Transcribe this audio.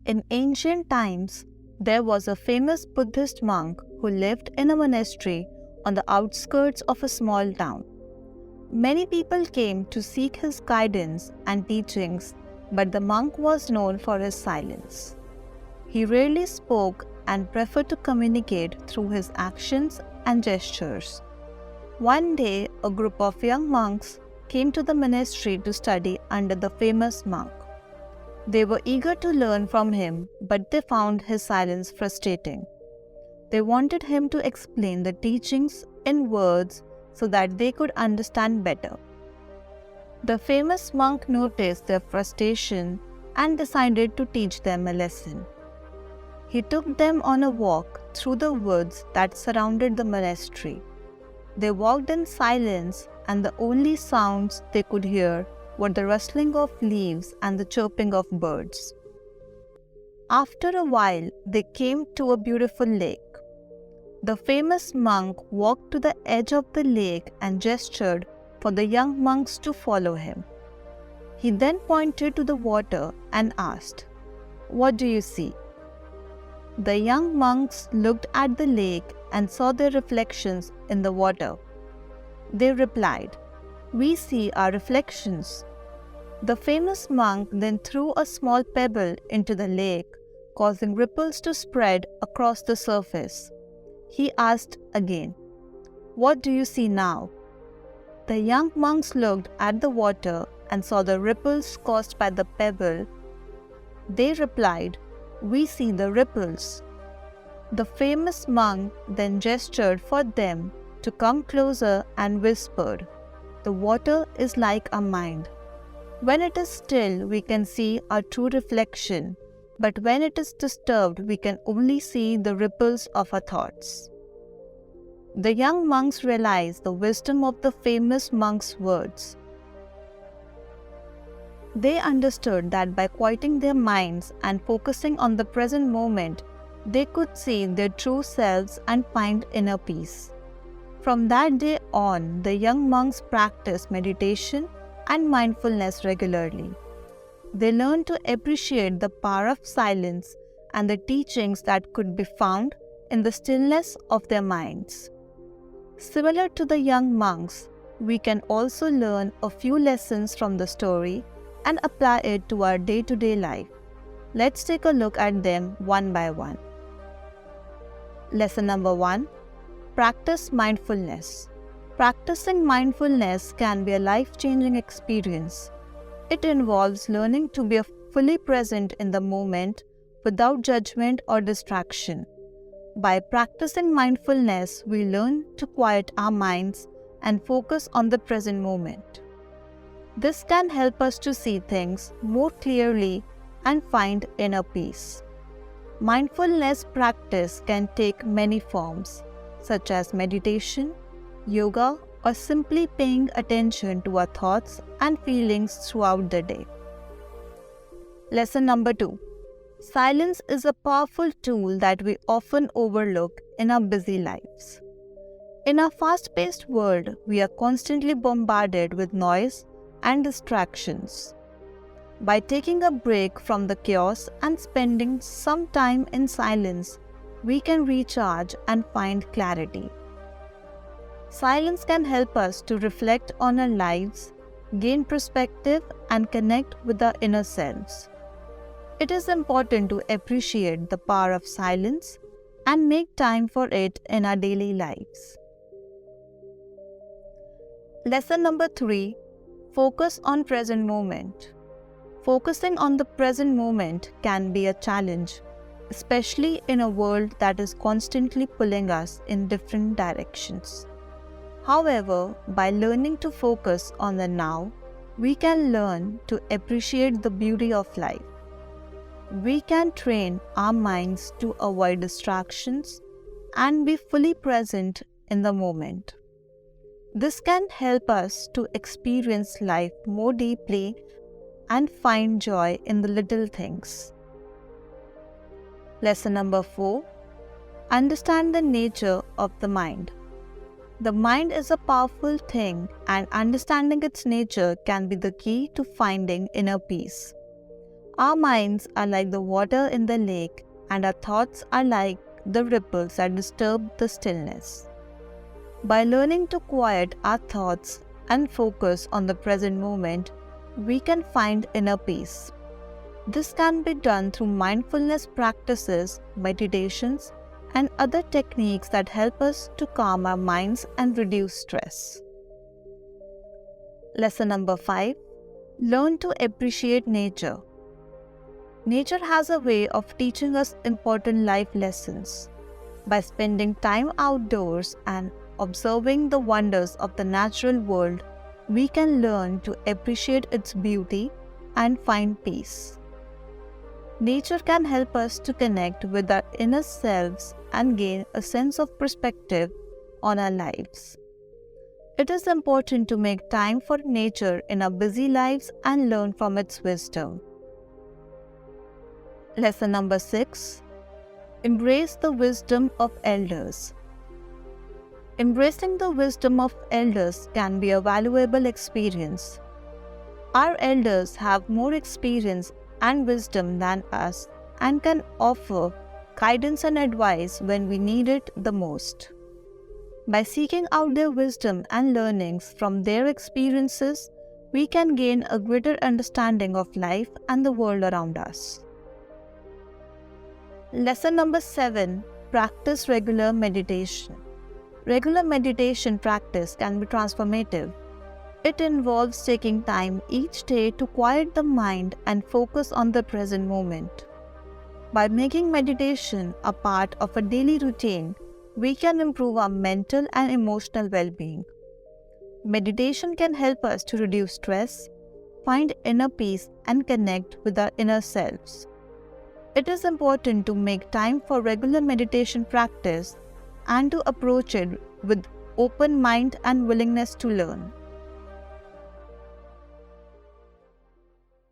In ancient times, there was a famous Buddhist monk who lived in a monastery on the outskirts of a small town. Many people came to seek his guidance and teachings, but the monk was known for his silence. He rarely spoke and preferred to communicate through his actions and gestures. One day, a group of young monks came to the monastery to study under the famous monk. They were eager to learn from him, but they found his silence frustrating. They wanted him to explain the teachings in words so that they could understand better. The famous monk noticed their frustration and decided to teach them a lesson. He took them on a walk through the woods that surrounded the monastery. They walked in silence, and the only sounds they could hear were the rustling of leaves and the chirping of birds. After a while, they came to a beautiful lake. The famous monk walked to the edge of the lake and gestured for the young monks to follow him. He then pointed to the water and asked, "What do you see?" The young monks looked at the lake and saw their reflections in the water. They replied, "We see our reflections." The famous monk then threw a small pebble into the lake, causing ripples to spread across the surface. He asked again, "What do you see now?" The young monks looked at the water and saw the ripples caused by the pebble. They replied, "We see the ripples." The famous monk then gestured for them to come closer and whispered, "The water is like our mind. When it is still, we can see our true reflection, but when it is disturbed, we can only see the ripples of our thoughts." The young monks realized the wisdom of the famous monk's words. They understood that by quieting their minds and focusing on the present moment, they could see their true selves and find inner peace. From that day on, the young monks practiced meditation and mindfulness regularly. They learned to appreciate the power of silence and the teachings that could be found in the stillness of their minds. Similar to the young monks, we can also learn a few lessons from the story and apply it to our day-to-day life. Let's take a look at them one by one. Lesson number 1. Practice mindfulness. Practicing mindfulness can be a life-changing experience. It involves learning to be fully present in the moment without judgment or distraction. By practicing mindfulness, we learn to quiet our minds and focus on the present moment. This can help us to see things more clearly and find inner peace. Mindfulness practice can take many forms, such as meditation, yoga, or simply paying attention to our thoughts and feelings throughout the day. Lesson number 2. Silence is a powerful tool that we often overlook in our busy lives. In our fast-paced world, we are constantly bombarded with noise and distractions. By taking a break from the chaos and spending some time in silence, we can recharge and find clarity. Silence can help us to reflect on our lives, gain perspective, and connect with our inner selves. It is important to appreciate the power of silence and make time for it in our daily lives. Lesson number 3. Focus on present moment. Focusing on the present moment can be a challenge, especially in a world that is constantly pulling us in different directions. However, by learning to focus on the now, we can learn to appreciate the beauty of life. We can train our minds to avoid distractions and be fully present in the moment. This can help us to experience life more deeply and find joy in the little things. Lesson number 4. Understand the nature of the mind. The mind is a powerful thing, and understanding its nature can be the key to finding inner peace. Our minds are like the water in the lake, and our thoughts are like the ripples that disturb the stillness. By learning to quiet our thoughts and focus on the present moment, we can find inner peace. This can be done through mindfulness practices, meditations, and other techniques that help us to calm our minds and reduce stress. Lesson number 5. Learn to appreciate nature. Nature has a way of teaching us important life lessons. By spending time outdoors and observing the wonders of the natural world, we can learn to appreciate its beauty and find peace. Nature can help us to connect with our inner selves and gain a sense of perspective on our lives. It is important to make time for nature in our busy lives and learn from its wisdom. Lesson number 6. Embrace the wisdom of elders. Embracing the wisdom of elders can be a valuable experience. Our elders have more experience and wisdom than us and can offer guidance and advice when we need it the most. By seeking out their wisdom and learnings from their experiences, we can gain a greater understanding of life and the world around us. Lesson number 7. Practice regular meditation. Regular meditation practice can be transformative. It involves taking time each day to quiet the mind and focus on the present moment. By making meditation a part of a daily routine, we can improve our mental and emotional well-being. Meditation can help us to reduce stress, find inner peace, and connect with our inner selves. It is important to make time for regular meditation practice and to approach it with open mind and willingness to learn.